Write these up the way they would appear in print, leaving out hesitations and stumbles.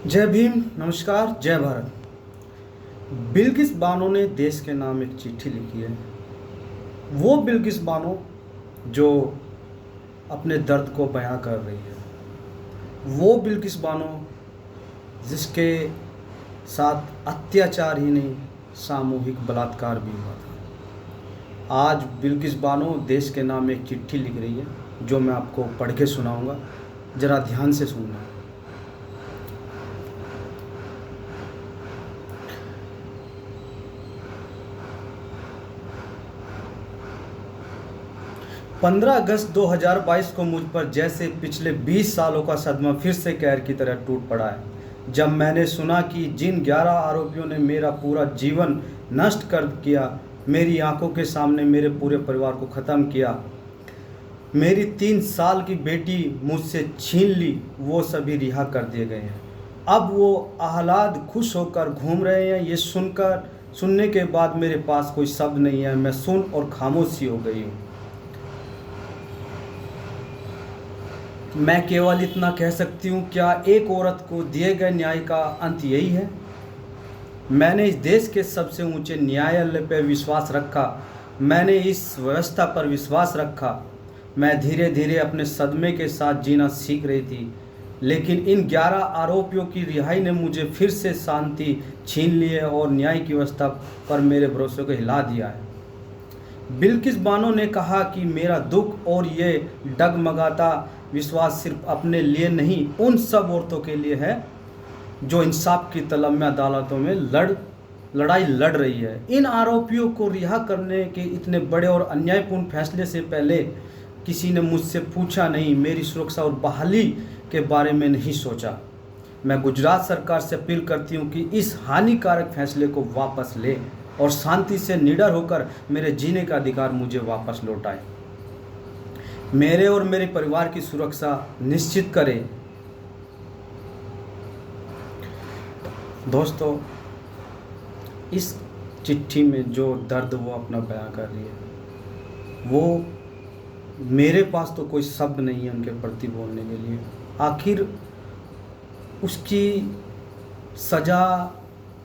जय भीम, नमस्कार, जय भारत। बिल्किस बानो ने देश के नाम एक चिट्ठी लिखी है। वो बिल्किस बानो जो अपने दर्द को बयां कर रही है, वो बिल्किस बानो जिसके साथ अत्याचार ही नहीं, सामूहिक बलात्कार भी हुआ था। आज बिल्किस बानो देश के नाम एक चिट्ठी लिख रही है, जो मैं आपको पढ़ के सुनाऊंगा। ज़रा ध्यान से सुनना। 15 अगस्त 2022 को मुझ पर जैसे पिछले 20 सालों का सदमा फिर से कहर की तरह टूट पड़ा है, जब मैंने सुना कि जिन 11 आरोपियों ने मेरा पूरा जीवन नष्ट कर किया, मेरी आंखों के सामने मेरे पूरे परिवार को ख़त्म किया, मेरी 3 साल की बेटी मुझसे छीन ली, वो सभी रिहा कर दिए गए हैं। अब वो आह्लाद खुश होकर घूम रहे हैं। ये सुनने के बाद मेरे पास कोई शब्द नहीं है। मैं सुन और खामोश सी हो गई हूँ। मैं केवल इतना कह सकती हूँ, क्या एक औरत को दिए गए न्याय का अंत यही है? मैंने इस देश के सबसे ऊंचे न्यायालय पर विश्वास रखा, मैंने इस व्यवस्था पर विश्वास रखा। मैं धीरे धीरे अपने सदमे के साथ जीना सीख रही थी, लेकिन इन 11 आरोपियों की रिहाई ने मुझे फिर से शांति छीन ली है और न्याय की व्यवस्था पर मेरे भरोसे को हिला दिया है। बिल्किस बानो ने कहा कि मेरा दुख और ये डगमगाता विश्वास सिर्फ अपने लिए नहीं, उन सब औरतों के लिए है जो इंसाफ की तलब में अदालतों में लड़ाई लड़ रही है। इन आरोपियों को रिहा करने के इतने बड़े और अन्यायपूर्ण फैसले से पहले किसी ने मुझसे पूछा नहीं, मेरी सुरक्षा और बहाली के बारे में नहीं सोचा। मैं गुजरात सरकार से अपील करती हूँ कि इस हानिकारक फैसले को वापस ले और शांति से निडर होकर मेरे जीने का अधिकार मुझे वापस लौटाए। मेरे और मेरे परिवार की सुरक्षा निश्चित करें। दोस्तों, इस चिट्ठी में जो दर्द वो अपना बयां कर रही है, वो मेरे पास तो कोई शब्द नहीं है उनके प्रति बोलने के लिए। आखिर उसकी सज़ा,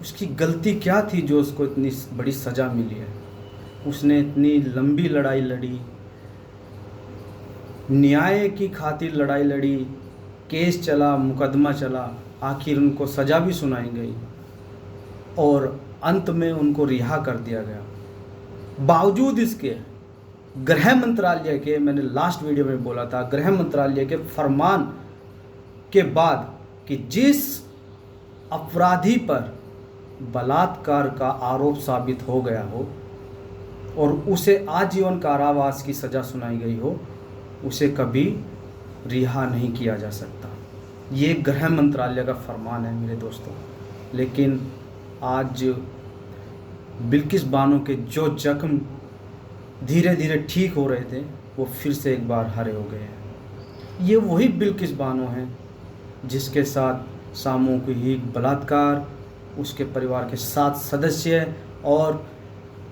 उसकी गलती क्या थी जो उसको इतनी बड़ी सज़ा मिली है? उसने इतनी लंबी लड़ाई लड़ी, न्याय की खातिर लड़ाई लड़ी, केस चला, मुकदमा चला, आखिर उनको सज़ा भी सुनाई गई और अंत में उनको रिहा कर दिया गया। बावजूद इसके गृह मंत्रालय के, मैंने लास्ट वीडियो में बोला था, गृह मंत्रालय के फरमान के बाद कि जिस अपराधी पर बलात्कार का आरोप साबित हो गया हो और उसे आजीवन कारावास की सज़ा सुनाई गई हो, उसे कभी रिहा नहीं किया जा सकता। ये गृह मंत्रालय का फरमान है मेरे दोस्तों। लेकिन आज बिल्किस बानो के जो जख्म धीरे धीरे ठीक हो रहे थे, वो फिर से एक बार हरे हो गए हैं। ये वही बिल्किस बानो हैं जिसके साथ सामूहिक बलात्कार, उसके परिवार के 7 सदस्य और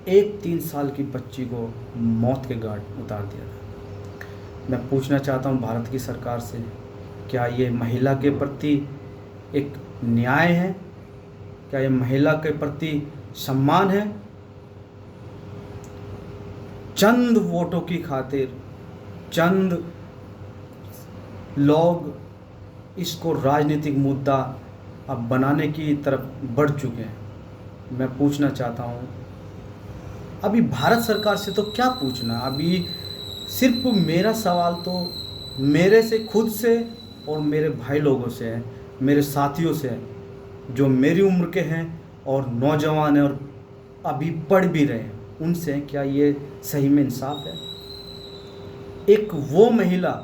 एक 3 साल की बच्ची को मौत के घाट उतार दिया था। मैं पूछना चाहता हूँ भारत की सरकार से, क्या ये महिला के प्रति एक न्याय है? क्या ये महिला के प्रति सम्मान है? चंद वोटों की खातिर चंद लोग इसको राजनीतिक मुद्दा अब बनाने की तरफ बढ़ चुके हैं। मैं पूछना चाहता हूँ, अभी भारत सरकार से तो क्या पूछना, अभी सिर्फ मेरा सवाल तो मेरे से खुद से और मेरे भाई लोगों से है, मेरे साथियों से है, जो मेरी उम्र के हैं और नौजवान हैं और अभी पढ़ भी रहे हैं। उनसे क्या ये सही में इंसाफ है? एक वो महिला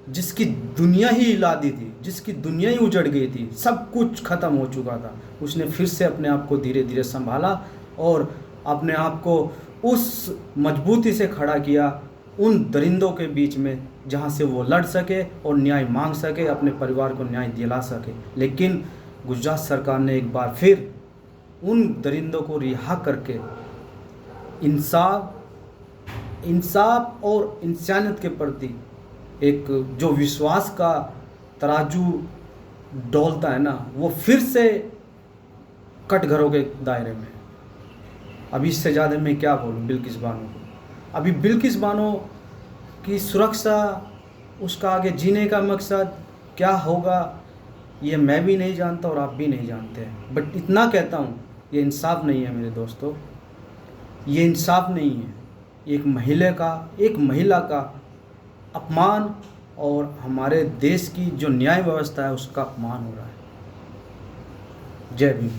जिसकी दुनिया ही हिला दी थी, जिसकी दुनिया ही उजड़ गई थी, सब कुछ ख़त्म हो चुका था, उसने फिर से अपने आप को धीरे धीरे संभाला और अपने आप को उस मजबूती से खड़ा किया उन दरिंदों के बीच में, जहाँ से वो लड़ सके और न्याय मांग सके, अपने परिवार को न्याय दिला सके। लेकिन गुजरात सरकार ने एक बार फिर उन दरिंदों को रिहा करके इंसाफ और इंसानियत के प्रति एक जो विश्वास का तराजू डोलता है ना, वो फिर से कटघरों के दायरे में। अब इससे ज़्यादा मैं क्या बोलूँ बिल्किस बानो को। अभी बिल्किस बानो की सुरक्षा, उसका आगे जीने का मकसद क्या होगा, ये मैं भी नहीं जानता और आप भी नहीं जानते हैं। बट इतना कहता हूँ, ये इंसाफ नहीं है मेरे दोस्तों, ये इंसाफ नहीं है। एक महिला का अपमान और हमारे देश की जो न्याय व्यवस्था है उसका अपमान हो रहा है। जय भीम।